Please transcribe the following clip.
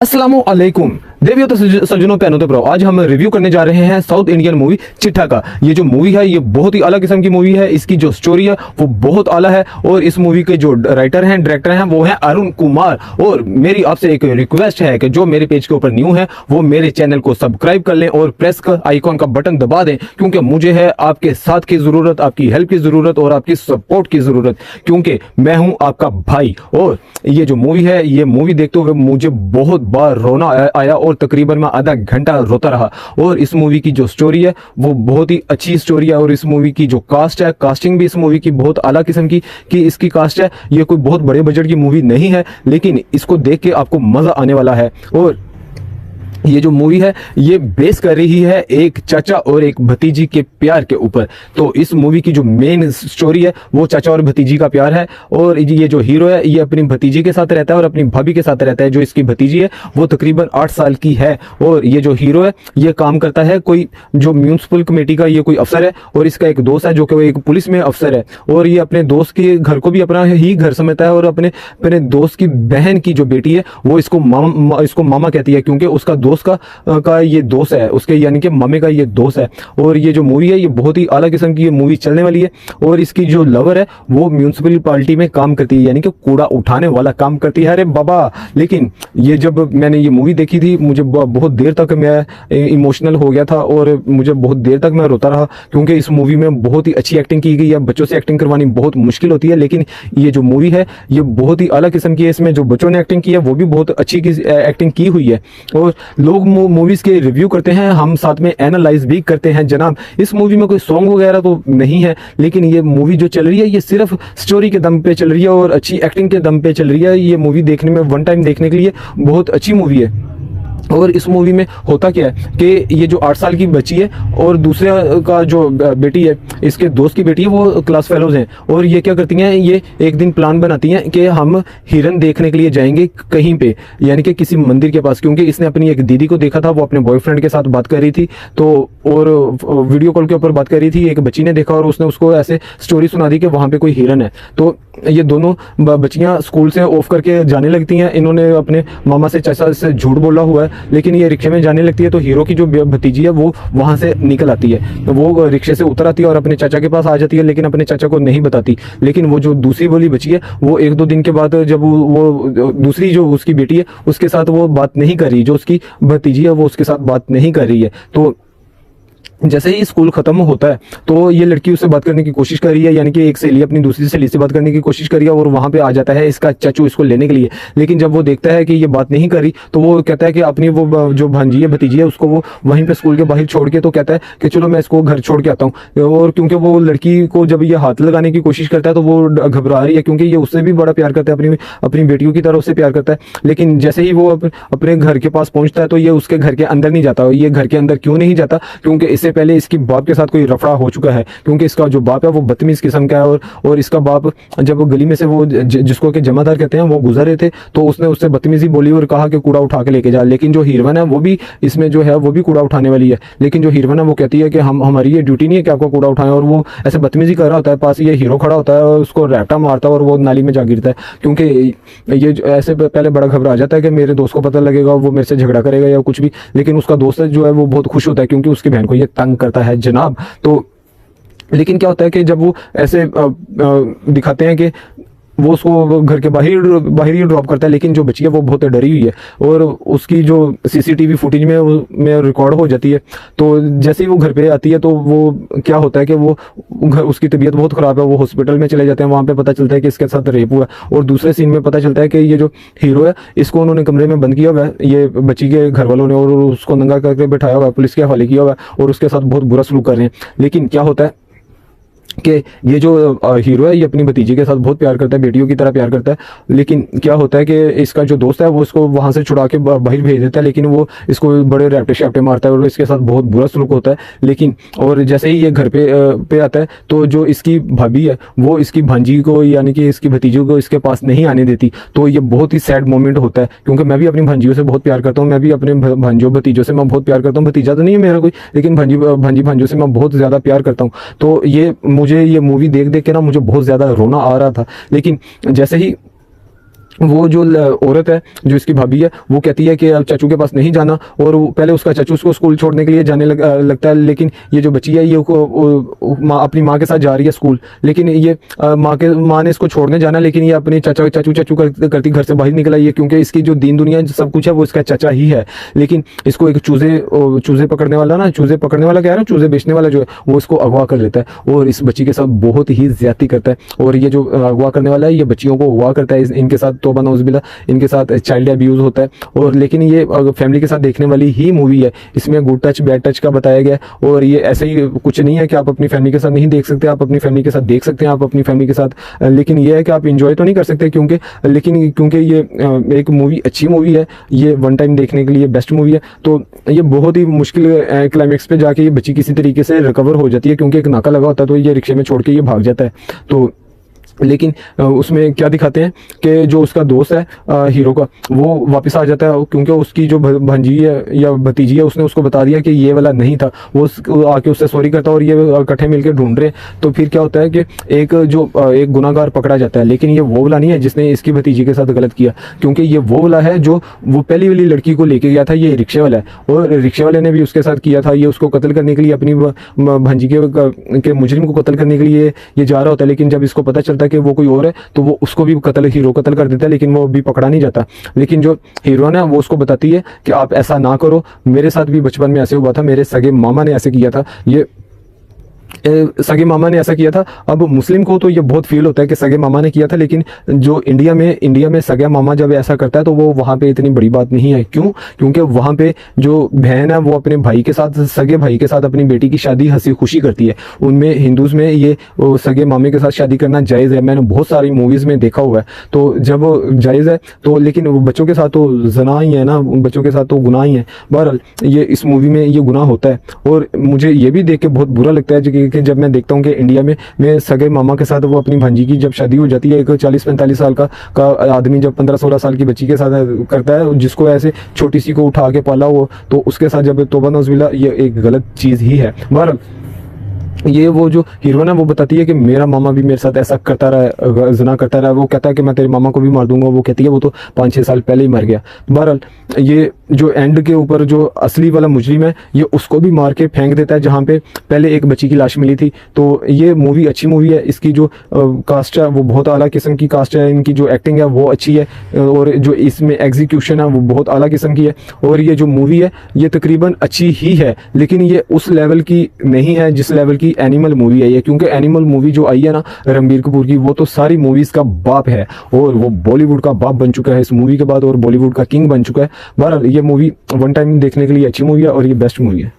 अस्सलामुअलैकुम देवियों तो सज्जनों पैनों तो प्रो आज हम रिव्यू करने जा रहे हैं साउथ इंडियन मूवी चिट्ठा का। ये जो मूवी है ये बहुत ही अलग किस्म की मूवी है। इसकी जो स्टोरी है वो बहुत आला है और इस मूवी के जो राइटर हैं डायरेक्टर हैं वो हैं अरुण कुमार। और मेरी आपसे एक रिक्वेस्ट है कि जो मेरे पेज के ऊपर न्यू है वो मेरे चैनल को सब्सक्राइब कर लें और प्रेस का आइकॉन का बटन दबा दें, क्योंकि मुझे है आपके साथ की जरूरत, आपकी हेल्प की जरूरत और आपकी सपोर्ट की जरूरत, क्योंकि मैं हूं आपका भाई। और ये जो मूवी है ये मूवी देखते हुए मुझे बहुत बार रोना आया और तकरीबन मैं आधा घंटा रोता रहा। और इस मूवी की जो स्टोरी है वो बहुत ही अच्छी स्टोरी है और इस मूवी की जो कास्ट है, कास्टिंग भी इस मूवी की बहुत आला किस्म की इसकी कास्ट है। ये कोई बहुत बड़े बजट की मूवी नहीं है, लेकिन इसको देख के आपको मजा आने वाला है। और ये जो मूवी है ये बेस कर रही है एक चाचा और एक भतीजी के प्यार के ऊपर। तो इस मूवी की जो मेन स्टोरी है वो चाचा और भतीजी का प्यार है। और ये जो हीरो है ये अपनी भतीजी के साथ रहता है और अपनी भाभी के साथ रहता है। जो इसकी भतीजी है वो तकरीबन 8 साल की है और ये जो हीरो है ये काम करता है कोई जो म्यूनसिपल कमेटी का ये कोई अफसर है। और इसका एक दोस्त है जो कि एक पुलिस में अफसर है और ये अपने दोस्त के घर को भी अपना ही घर समझता है। और अपने अपने दोस्त की बहन की जो बेटी है वो इसको मामा कहती है, क्योंकि उसका दोस्त का ये दोस्त है, उसके यानी कि मामे का ये दोस्त है। और ये जो मूवी है ये बहुत ही अलग किस्म की ये मूवी चलने वाली है। और इसकी जो लवर है वो म्यूनसिपलिटी में काम करती है, यानी कि कूड़ा उठाने वाला काम करती है। अरे बाबा, लेकिन ये जब मैंने ये मूवी देखी थी मुझे बहुत देर तक मैं इमोशनल हो गया था और मुझे बहुत देर तक मैं रोता रहा, क्योंकि इस मूवी में बहुत ही अच्छी एक्टिंग की गई है। बच्चों से एक्टिंग करवानी बहुत मुश्किल होती है, लेकिन ये जो मूवी है ये बहुत ही अलग किस्म की है। इसमें जो बच्चों ने एक्टिंग की है वो भी बहुत अच्छी एक्टिंग की हुई है। और लोग मूवीज के रिव्यू करते हैं, हम साथ में एनालाइज भी करते हैं जनाब। इस मूवी में कोई सॉन्ग वगैरह तो नहीं है, लेकिन ये मूवी जो चल रही है ये सिर्फ स्टोरी के दम पे चल रही है और अच्छी एक्टिंग के दम पे चल रही है। ये मूवी देखने में वन टाइम देखने के लिए बहुत अच्छी मूवी है। और इस मूवी में होता क्या है कि ये जो 8 साल की बच्ची है और दूसरे का जो बेटी है, इसके दोस्त की बेटी है, वो क्लास फेलोज हैं। और ये क्या करती हैं, ये एक दिन प्लान बनाती हैं कि हम हिरन देखने के लिए जाएंगे कहीं पे, यानी कि किसी मंदिर के पास, क्योंकि इसने अपनी एक दीदी को देखा था, वो अपने बॉयफ्रेंड के साथ बात कर रही थी तो और वीडियो कॉल के ऊपर बात कर रही थी। एक बच्ची ने देखा और उसने उसको ऐसे स्टोरी सुना दी कि वहाँ पे कोई हिरन है। तो ये दोनों बच्चियां स्कूल से ऑफ करके जाने लगती हैं। इन्होंने अपने मामा से चाचा से झूठ बोला हुआ है, लेकिन ये रिक्शे में जाने लगती है। तो हीरो की जो भतीजी है वो वहां से निकल आती है, तो वो रिक्शे से उतर आती है और अपने चाचा के पास आ जाती है, लेकिन अपने चाचा को नहीं बताती। लेकिन वो जो दूसरी वाली बच्ची है वो 1-2 दिन के बाद जब वो दूसरी जो उसकी बेटी है उसके साथ वो बात नहीं कर रही, जो उसकी भतीजी है वो उसके साथ बात नहीं कर रही है। तो जैसे ही स्कूल खत्म होता है तो ये लड़की उससे बात करने की कोशिश कर रही है, यानी कि एक सहेली अपनी दूसरी सहेली से बात करने की कोशिश कर रही है और वहां पे आ जाता है इसका चाचू इसको लेने के लिए। लेकिन जब वो देखता है कि ये बात नहीं कर रही तो वो कहता है कि अपनी वो जो भांजी है भतीजी है उसको वो वहीं पे स्कूल के बाहर छोड़ के, तो कहता है कि चलो मैं इसको घर छोड़ के आता हूँ। और क्योंकि वो लड़की को जब ये हाथ लगाने की कोशिश करता है तो वो घबरा रही है, क्योंकि ये उससे भी बड़ा प्यार करता है, अपनी बेटियों की तरह उससे प्यार करता है। लेकिन जैसे ही वो अपने घर के पास पहुंचता है तो ये उसके घर के अंदर नहीं जाता। ये घर के अंदर क्यों नहीं जाता, क्योंकि इससे पहले इसकी बाप के साथ कोई रफड़ा हो चुका है, क्योंकि इसका जो बाप है वो बदतमीज किस्म का है। और इसका बाप जब गली में से वो जिसको के जमादार कहते हैं वो गुजर रहे थे तो उसने उससे बदतमीजी बोली और कहा कि कूड़ा उठा के लेके जा। लेकिन जो हीरोइन है वो भी इसमें जो है वो भी कूड़ा उठाने वाली है, लेकिन जो हीरोइन है वो कहती है कि हमारी ये ड्यूटी नहीं है कि आपको कूड़ा उठाएं। और वो ऐसे बदतमीजी कर रहा होता है, पास ये हीरो खड़ा होता है और उसको रैपटा मारता है और वो नाली में जा गिरता है, क्योंकि ये ऐसे पहले बड़ा घबरा जाता है कि मेरे दोस्त को पता लगेगा वो मेरे से झगड़ा करेगा या कुछ भी। लेकिन उसका दोस्त जो है वो बहुत खुश होता है क्योंकि उसकी बहन को ये तंग करता है जनाब। तो लेकिन क्या होता है कि जब वो ऐसे दिखाते हैं कि वो उसको घर के बाहर ही ड्रॉप करता है, लेकिन जो बच्ची है वो बहुत डरी हुई है और उसकी जो सीसीटीवी फुटेज में रिकॉर्ड हो जाती है। तो जैसे ही वो घर पे आती है तो वो क्या होता है कि वो उसकी तबीयत बहुत ख़राब है, वो हॉस्पिटल में चले जाते हैं। वहाँ पे पता चलता है कि इसके साथ रेप हुआ और दूसरे सीन में पता चलता है कि ये जो हीरो है इसको उन्होंने कमरे में बंद किया हुआ है, ये बच्ची के घर वालों ने, और उसको नंगा करके बैठाया हुआ है, पुलिस के हवाले किया हुआ है और उसके साथ बहुत बुरा सलूक कर रहे हैं। लेकिन क्या होता है कि ये जो हीरो है ये अपनी भतीजी के साथ बहुत प्यार करता है, बेटियों की तरह प्यार करता है। लेकिन क्या होता है कि इसका जो दोस्त है वो इसको वहां से छुड़ा के बाहर भेज देता है, लेकिन वो इसको बड़े रैप्टे शैप्टे मारता है और इसके साथ बहुत बुरा सलूक होता है। लेकिन और जैसे ही ये घर पे आता है तो जो इसकी भाभी है वो इसकी भांजी को यानी कि इसकी भतीजी को इसके पास नहीं आने देती। तो ये बहुत ही सैड मोमेंट होता है, क्योंकि मैं भी अपनी भांजियों से बहुत प्यार करता हूँ, मैं भी अपने भांजियों भतीजों से मैं बहुत प्यार करता हूँ। भतीजा तो नहीं है मेरा कोई, लेकिन भांजियों से मैं बहुत ज़्यादा प्यार करता हूँ। तो मुझे ये मूवी देख देख के ना मुझे बहुत ज़्यादा रोना आ रहा था। लेकिन जैसे ही वो जो औरत है, जो इसकी भाभी है, वो कहती है कि अब चाचू के पास नहीं जाना, और पहले उसका चाचू उसको स्कूल छोड़ने के लिए जाने लगता है, लेकिन ये जो बच्ची है ये अपनी माँ के साथ जा रही है स्कूल, लेकिन ये माँ ने इसको छोड़ने जाना, लेकिन ये अपने चाचू करती घर से बाहर निकल आई है, क्योंकि इसकी जो दीन दुनिया सब कुछ है वो इसका चाचा ही है। लेकिन इसको एक चूजे पकड़ने वाला ना, चूजे पकड़ने वाला कह रहा है, चूजे बेचने वाला जो है वो इसको अगवा कर लेता है और इस बच्ची के साथ बहुत ही ज्यादती करता है। और ये जो अगवा करने वाला है ये बच्चियों को अगवा करता है, इनके साथ तौबा नौज़बिल्लाह, इनके साथ चाइल्ड अब्यूज़ होता है। और लेकिन ये फैमिली के साथ देखने वाली ही मूवी है, इसमें गुड टच बैड टच का बताया गया है। और ये ऐसे ही कुछ नहीं है कि आप अपनी फैमिली के साथ नहीं देख सकते, आप अपनी फैमिली के साथ देख सकते हैं, आप अपनी फैमिली के साथ, लेकिन ये है कि आप इंजॉय तो नहीं कर सकते, क्योंकि ये एक मूवी अच्छी मूवी है, ये वन टाइम देखने के लिए बेस्ट मूवी है। तो ये बहुत ही मुश्किल क्लाइमेक्स पे जाके ये बच्ची किसी तरीके से रिकवर हो जाती है, क्योंकि एक नाका लगा होता है तो ये रिक्शे में छोड़ के ये भाग जाता है। तो लेकिन उसमें क्या दिखाते हैं कि जो उसका दोस्त है हीरो का, वो वापस आ जाता है, क्योंकि उसकी जो भांजी है या भतीजी है उसने उसको बता दिया कि ये वाला नहीं था। वो आके उससे सॉरी करता है और ये इकट्ठे मिलकर ढूंढ रहे हैं। तो फिर क्या होता है कि एक गुनाहगार पकड़ा जाता है, लेकिन ये वो वाला नहीं है जिसने इसकी भतीजी के साथ गलत किया, क्योंकि ये वो वाला है जो वो पहली वाली लड़की को लेके गया था, ये रिक्शे वाला है, और रिक्शे वाले ने भी उसके साथ किया था। ये उसको कत्ल करने के लिए, अपनी भांजी के मुजरिम को कत्ल करने के लिए ये जा रहा होता है, लेकिन जब इसको पता चलता है कि वो कोई और है तो वो उसको भी हीरो कत्ल कर देता है, लेकिन वो भी पकड़ा नहीं जाता। लेकिन जो हीरोइन है वो उसको बताती है कि आप ऐसा ना करो, मेरे साथ भी बचपन में ऐसे हुआ था, मेरे सगे मामा ने ऐसे किया था, ये सगे मामा ने ऐसा किया था। अब मुस्लिम को तो ये बहुत फील होता है कि सगे मामा ने किया था, लेकिन जो इंडिया में सगे मामा जब ऐसा करता है तो वो वहाँ पे इतनी बड़ी बात नहीं है। क्यों? क्योंकि वहाँ पे जो बहन है वो अपने भाई के साथ, सगे भाई के साथ अपनी बेटी की शादी हंसी खुशी करती है। उनमें हिंदूज में ये सगे मामे के साथ शादी करना जायज़ है, मैंने बहुत सारी मूवीज़ में देखा हुआ है। तो जब जायज़ है तो, लेकिन बच्चों के साथ तो जना ही है ना, बच्चों के साथ तो गुनाह ही है। बहरहाल ये इस मूवी में ये गुनाह होता है, और मुझे ये भी देख के बहुत बुरा लगता है कि जब मैं देखता हूँ कि इंडिया में सगे मामा के साथ वो अपनी भांजी की जब शादी हो जाती है, एक 40-45 साल का आदमी जब 15-16 साल की बच्ची के साथ करता है, जिसको ऐसे छोटी सी को उठा के पाला हो, तो उसके साथ जब तौबा नौज़बिल्लाह, ये एक गलत चीज़ ही है। बहरहाल ये वो जो हीरोइन है वो बताती है कि मेरा मामा भी मेरे साथ ऐसा करता रहा, जना करता रहा। वो कहता है कि मैं तेरे मामा को भी मार दूंगा, वो कहती है वो तो 5-6 साल पहले ही मर गया। बहरहाल ये जो एंड के ऊपर जो असली वाला मुजरिम है ये उसको भी मार के फेंक देता है, जहाँ पे पहले एक बच्ची की लाश मिली थी। तो ये मूवी अच्छी मूवी है, इसकी जो कास्ट है वो बहुत आला किस्म की कास्ट है, इनकी जो एक्टिंग है वो अच्छी है, और जो इसमें एग्जीक्यूशन है वो बहुत आला किस्म की है। और ये जो मूवी है ये तकरीबन अच्छी ही है, लेकिन ये उस लेवल की नहीं है जिस लेवल की एनिमल मूवी है ये, क्योंकि एनिमल मूवी जो आई है ना रणबीर कपूर की, वो तो सारी मूवीज का बाप है, और वो बॉलीवुड का बाप बन चुका है इस मूवी के बाद, और बॉलीवुड का किंग बन चुका है। बहरहाल ये मूवी वन टाइम देखने के लिए अच्छी मूवी है, और ये बेस्ट मूवी है।